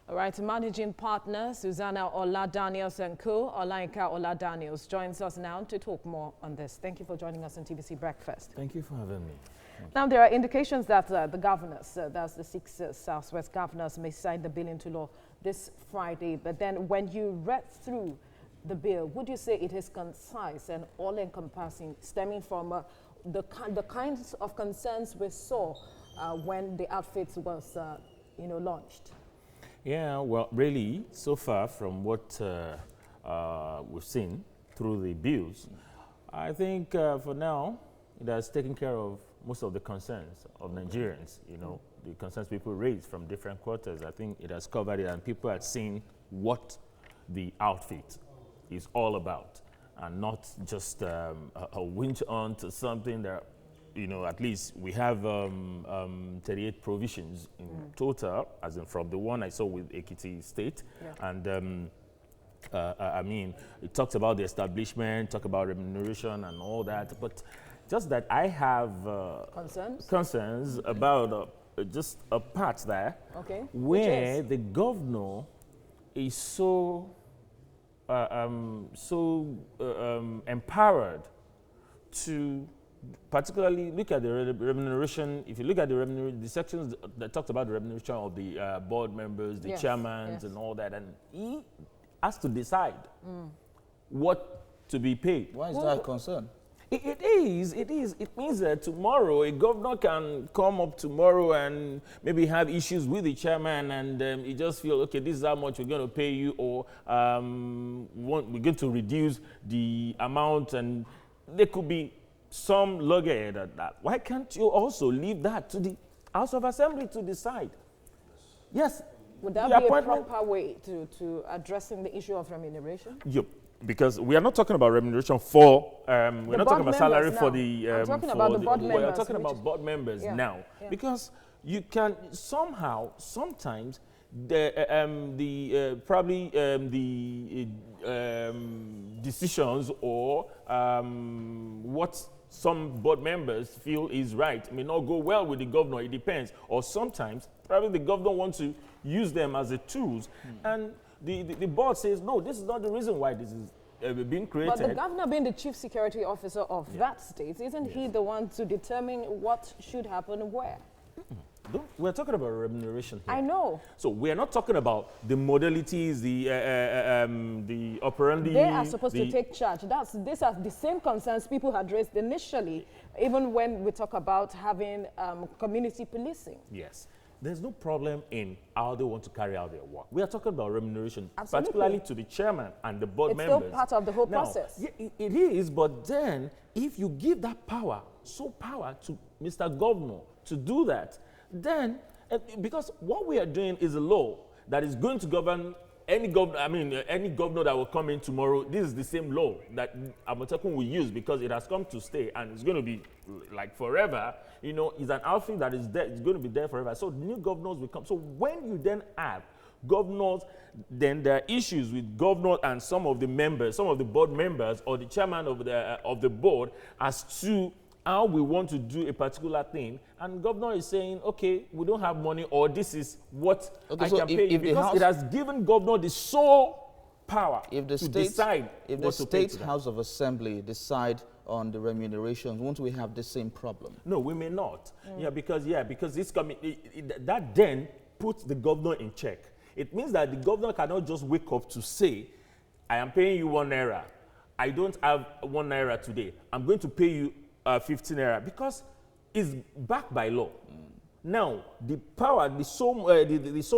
All right, managing partner Susanna Ola-Daniels and co. Olainka Ola-Daniels joins us now to talk more on this. Thank you for joining us on TVC Breakfast. Thank you for having me. Now, there are indications that the governors, that's the 6 Southwest governors, may sign the bill into law this Friday. But then when you read through the bill, would you say it is concise and all-encompassing, stemming from the kinds of concerns we saw when the outfit was, launched? Yeah, well, really, so far from what we've seen through the bills, I think for now, it has taken care of most of the concerns of Nigerians, the concerns people raise from different quarters. I think it has covered it, and people have seen what the outfit is all about, and not just a winch on to something that, at least we have 38 provisions in total, as in from the one I saw with Ekiti State. Yeah. And I mean, it talks about the establishment, talk about remuneration and all that, but just that I have concerns about just a part there where the governor is so empowered to particularly look at the remuneration. If you look at the sections that talks about the remuneration of the board members, the chairmans, and all that, and he has to decide what to be paid. Why is that a concern? It is. It means that tomorrow a governor can come up tomorrow and maybe have issues with the chairman, and he just feel, okay, this is how much we're going to pay you, or we're going to reduce the amount, and there could be some loggerhead at that. Why can't you also leave that to the House of Assembly to decide? Yes. Would that be a proper way to addressing the issue of remuneration? Yep. Because we are not talking about remuneration for, we're not talking about salary for the, I'm talking about the board members. We're talking about board members now. Yeah. Because you can somehow, sometimes, probably the decisions or what some board members feel is right may not go well with the governor. It depends. Or sometimes, probably the governor wants to use them as a tools, and the board says, no, this is not the reason why this is being created. But the governor, being the chief security officer of that state, isn't he the one to determine what should happen where? We're talking about remuneration here. I know. So we're not talking about the modalities, the operandi. They are supposed to take charge. These are the same concerns people had raised initially, even when we talk about having community policing. Yes. There's no problem in how they want to carry out their work. We are talking about remuneration, Absolutely. particularly to the chairman and the board members. It's still part of the whole process. Yeah, it is, but then if you give that power to Mr. Governor to do that, then, because what we are doing is a law that is going to govern any governor, any governor that will come in tomorrow. This is the same law that Amotekun will use, because it has come to stay and it's going to be like forever. It's an outfit that is there, it's going to be there forever. So new governors will come. So when you then have governors, then there are issues with governors and some of the members, some of the board members or the chairman of the board as to how we want to do a particular thing, and governor is saying, okay, we don't have money, or this is what I can pay you, because it has given governor the sole power to decide. If the State House of Assembly decide on the remuneration, won't we have the same problem? No, we may not. Because this that then puts the governor in check. It means that the governor cannot just wake up to say, I am paying you 1 naira. I don't have 1 naira today. I'm going to pay you 15 naira, because it's backed by law. Now, the power, the sole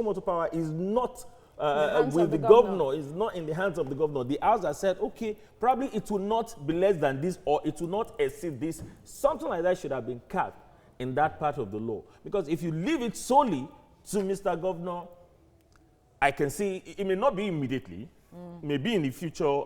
motor power is not with the governor. It's not in the hands of the governor. The House has said, okay, probably it will not be less than this, or it will not exceed this. Something like that should have been cut in that part of the law. Because if you leave it solely to Mr. Governor, I can see it may not be immediately, maybe in the future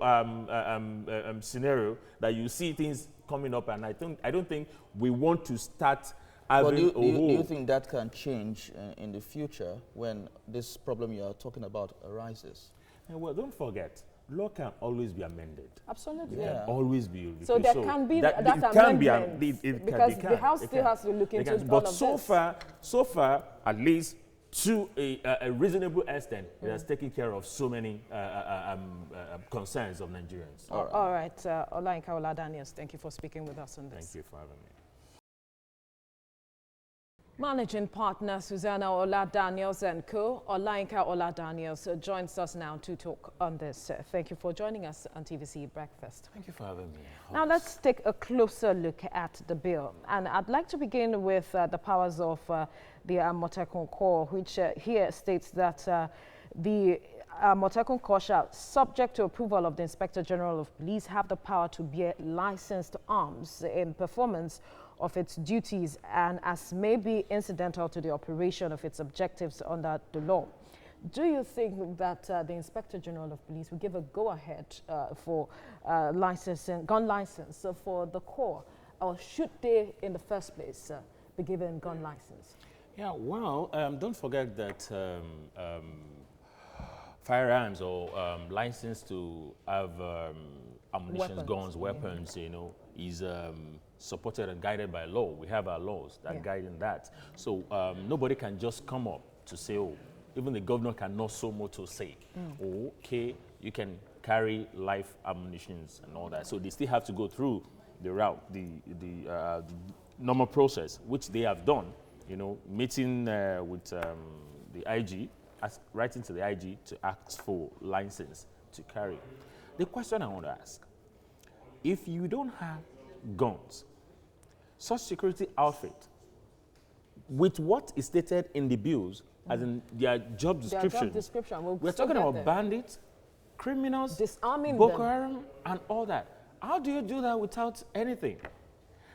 scenario that you see things coming up, and I don't think we want to start having. Do you think that can change in the future when this problem you are talking about arises? Well, don't forget, law can always be amended. Absolutely. It can always be reviewed. So there can be that amendment, because the House still has to look into all of this. But so far, at least to a reasonable extent, it has taken care of so many concerns of Nigerians. All right. Olayinka Oladaniels, thank you for speaking with us on this. Thank you for having me. Managing partner Susanna Oladaniels and co. Olayinka Oladaniels joins us now to talk on this. Thank you for joining us on TVC Breakfast. Thank you for having me. Now let's take a closer look at the bill. And I'd like to begin with the powers of the Amotekun Corps, which here states that the Amotekun Corps shall, subject to approval of the Inspector General of Police, have the power to bear licensed arms in performance of its duties and as may be incidental to the operation of its objectives under the law. Do you think that the Inspector General of Police will give a go-ahead for licensing, gun license for the Corps, or should they, in the first place, be given gun license? Yeah, well, don't forget that firearms or license to have ammunition, guns, weapons, you know, is supported and guided by law. We have our laws that guide in that. So nobody can just come up to say, oh, even the governor cannot so much to say, okay, you can carry live ammunitions and all that. So they still have to go through the route, the normal process, which they have done, you know, meeting with the IG, writing to the IG to ask for license to carry. The question I want to ask, if you don't have guns, such security outfit, with what is stated in the bills, as in their job description, we're talking about bandits, criminals, disarming Boko them. Haram, and all that. How do you do that without anything?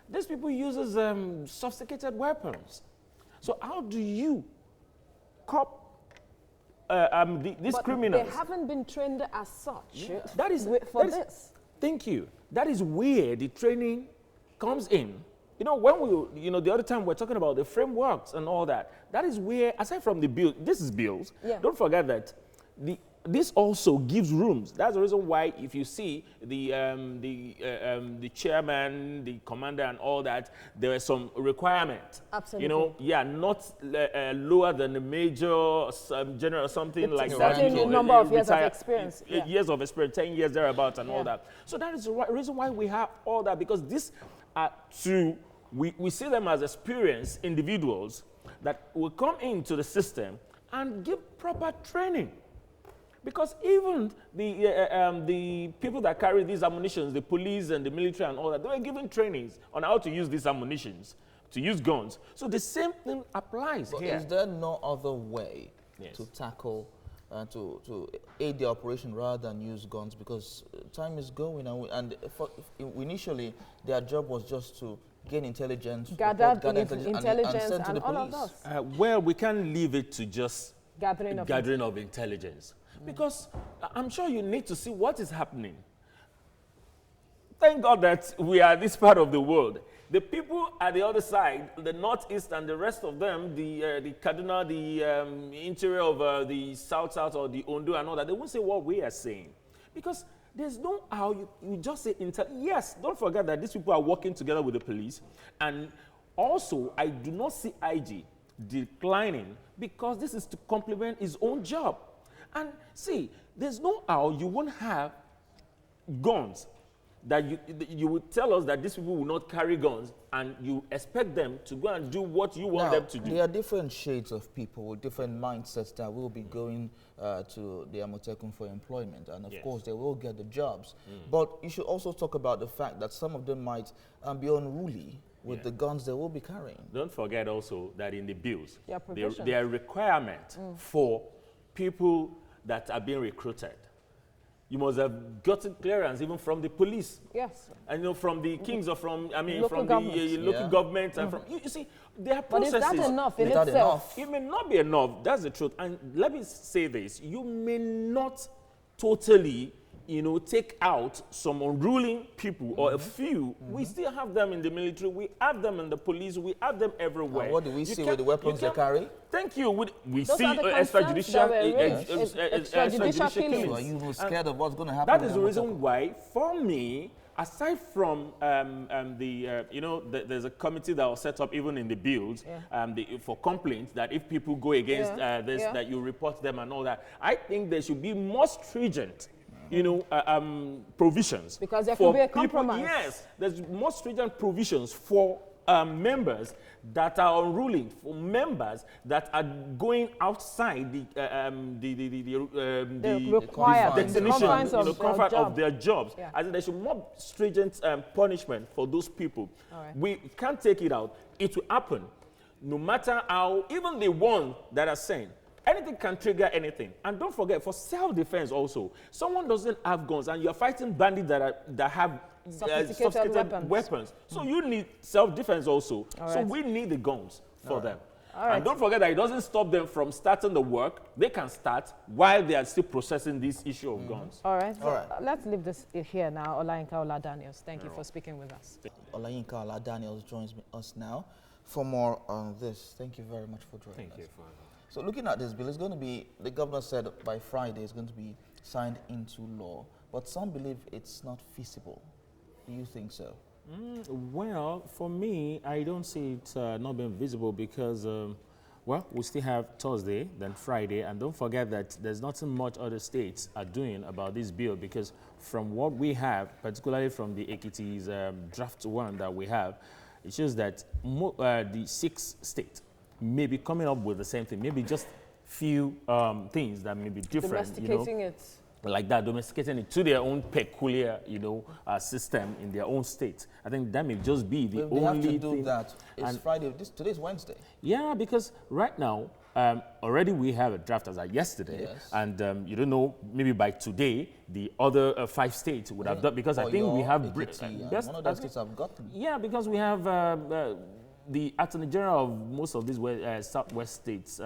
These people use sophisticated weapons. So how do you cop these criminals? They haven't been trained as such That is for this. Thank you. That is where the training comes in. You know, when we, you know, the other time we're talking about the frameworks and all that, that is where, aside from the bill, this is bills, don't forget that this also gives rooms. That's the reason why if you see the chairman, the commander and all that, there are some requirements. Absolutely. You know, not lower than the major general or something like that. Certain number of years of experience. Years of experience, 10 years thereabouts and all that. So that is the reason why we have all that, because this we see them as experienced individuals that will come into the system and give proper training. Because even the people that carry these ammunitions, the police and the military and all that, they were given trainings on how to use these ammunitions, to use guns. So the same thing applies here. Is there no other way to tackle, to aid the operation rather than use guns? Because time is going, and initially their job was just to gain intelligence, gather intelligence and send to and the all of police. those. Well, we can't leave it to just Gathering of intelligence. Because I'm sure you need to see what is happening. Thank God that we are this part of the world. The people at the other side, the northeast and the rest of them, the Kaduna, the interior of the south or the Ondo and all that, they won't say what we are saying. Because there's no how you just say yes, don't forget that these people are working together with the police. And also, I do not see IG declining because this is to complement his own job. And see, there's no how you won't have guns that you would tell us that these people will not carry guns and you expect them to go and do what you want them to do. There are different shades of people with different mindsets that will be going to the Amotekun for employment, and of course they will get the jobs. But you should also talk about the fact that some of them might be unruly with the guns they will be carrying. Don't forget also that in the bills, there are requirements for people that are being recruited. You must have gotten clearance even from the police. Yes. And you know, from the kings or from, local from government. the local government. And from, you see, there are processes. But is that enough in itself? It may not be enough. That's the truth. And let me say this. You may not totally, take out some unruly people or a few. We still have them in the military. We have them in the police. We have them everywhere. And what do we see with the weapons they carry? Thank you. We Those see extrajudicial extrajudicial killings. So are you scared of what's going to happen? That is the reason why, for me, aside from there's a committee that was set up even in the bills for complaints that if people go against this, that you report them and all that. I think there should be more stringent provisions. Because there could be a compromise. Yes, there's more stringent provisions for members that are unruly, for members that are going outside the confines of their jobs. Yeah. I think there should be more stringent punishment for those people. Right. We can't take it out. It will happen, no matter how, even the ones that are saying, anything can trigger anything. And don't forget, for self-defense also, someone doesn't have guns and you're fighting bandits that have sophisticated weapons. So you need self-defense also. So we need the guns for them. And don't forget that it doesn't stop them from starting the work. They can start while they are still processing this issue of guns. All right. Let's leave this here now. Olayinka Oladaniels, thank you for speaking with us. Olayinka Oladaniels joins us now for more on this. Thank you very much for joining us. Thank you. So looking at this bill, it's going to be, the governor said by Friday it's going to be signed into law, but some believe it's not feasible. Do you think so? Well, for me, I don't see it not being visible because, we still have Thursday, then Friday, and don't forget that there's nothing much other states are doing about this bill because from what we have, particularly from the Ekiti's draft one that we have, it shows that the 6 states may be coming up with the same thing, maybe just few things that may be different. Domesticating it. Like that, domesticating it to their own peculiar, system in their own state. I think that may just be the only have to do thing. that. It's Friday. Today's Wednesday. Yeah, because right now, already we have a draft as of yesterday, and you don't know, maybe by today, the other 5 states would have done, because I think we have one of the states have gotten. Yeah, because we have the Attorney General of most of these Southwest states,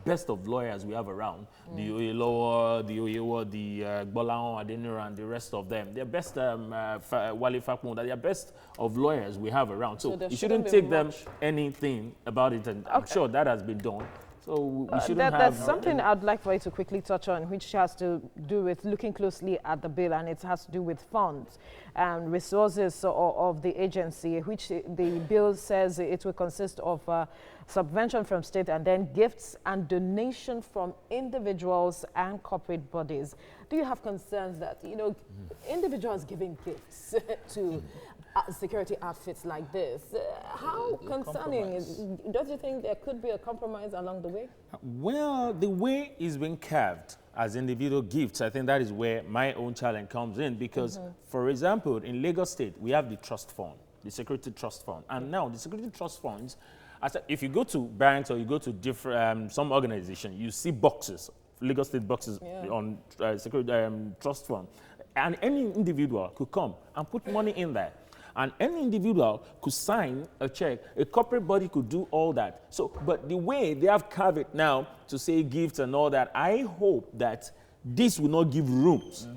best of lawyers we have around, the Oyelowo, the Oyewo, the Gbolahan, Adenira, and the rest of them. They're best, Wale Fakunda, they're best of lawyers we have around. So you shouldn't take them anything about it, and I'm sure that has been done. So we shouldn't have... There's something I'd like for you to quickly touch on, which has to do with looking closely at the bill, and it has to do with funds and resources of the agency, which the bill says it will consist of subvention from state and then gifts and donation from individuals and corporate bodies. Do you have concerns that, individuals giving gifts to security outfits like this, how concerning don't you think there could be a compromise along the way? Well, the way it's been carved as individual gifts, I think that is where my own challenge comes in because, for example, in Lagos State, we have the trust fund, the security trust fund. And now the security trust funds, if you go to banks or you go to different, some organization, you see boxes, Lagos State boxes on security trust fund. And any individual could come and put money in there. And any individual could sign a check. A corporate body could do all that. So, but the way they have carved it now to say gifts and all that, I hope that this will not give rooms,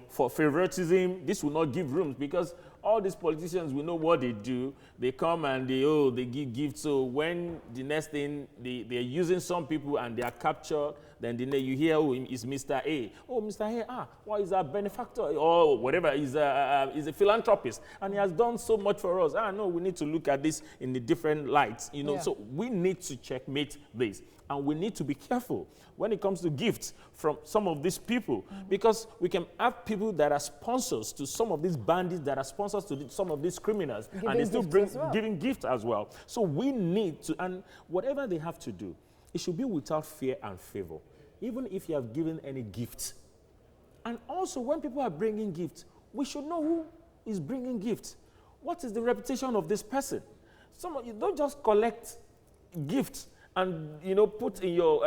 for favoritism. This will not give rooms because all these politicians, we know what they do. They come and they give gifts. So when the next thing, they're using some people and they are captured, then you hear, it's Mr. A. Oh, Mr. A, what is a benefactor? Or whatever, he's a philanthropist. And he has done so much for us. No, we need to look at this in the different lights, So we need to checkmate this. And we need to be careful when it comes to gifts from some of these people, because we can have people that are sponsors to some of these bandits, that are sponsors to some of these criminals, and they still giving gifts as well. So we need to, and whatever they have to do, it should be without fear and favor, even if you have given any gifts. And also, when people are bringing gifts, we should know who is bringing gifts. What is the reputation of this person? You don't just collect gifts and put in your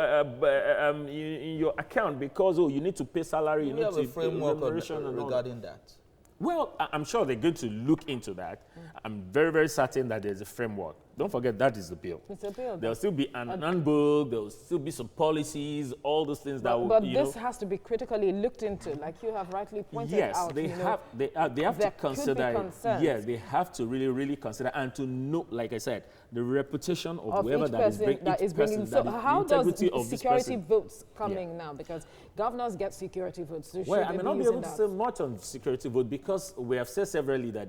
account because you need to pay salary. You have a framework regarding that. Well, I'm sure they're going to look into that. I'm very, very certain that there's a framework don't forget that is the bill. It's a bill. There'll still be an handbook, there'll still be some policies, all those things that will, But this has to be critically looked into, like you have rightly pointed out. Yes, they have to consider it. Yeah, they have to really consider and to know, like I said, the reputation of whoever that is bringing. So how does security votes coming now? Because governors get security votes. So well, I may not be able to say much on security vote because we have said severally that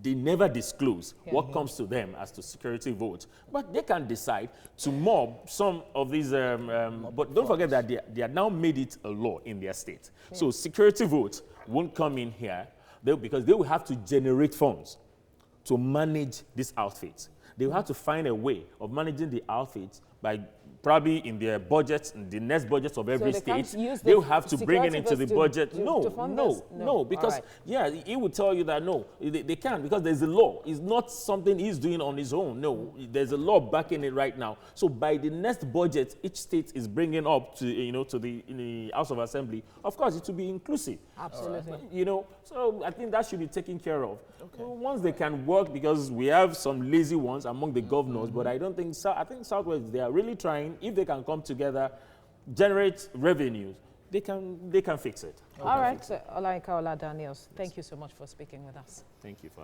they never disclose what comes to them as to security votes. But they can decide to mob some of these, but don't forget that they have now made it a law in their state. So security votes won't come in here because they will have to generate funds to manage these outfits. They will have to find a way of managing the outfits by probably in their budgets, in the next budgets of every state, they will have to bring it into the budget. No, because, he will tell you that no, they can't because there's a law. It's not something he's doing on his own. No, there's a law backing it right now. So by the next budget, each state is bringing up to, to the House of Assembly. Of course, it will be inclusive. Absolutely. So I think that should be taken care of. Okay. Once they can work, because we have some lazy ones among the governors, but I think Southwest, they are really trying. If they can come together, generate revenues, they can fix it. All right, Olainka Ola Daniels, thank you so much for speaking with us. Thank you for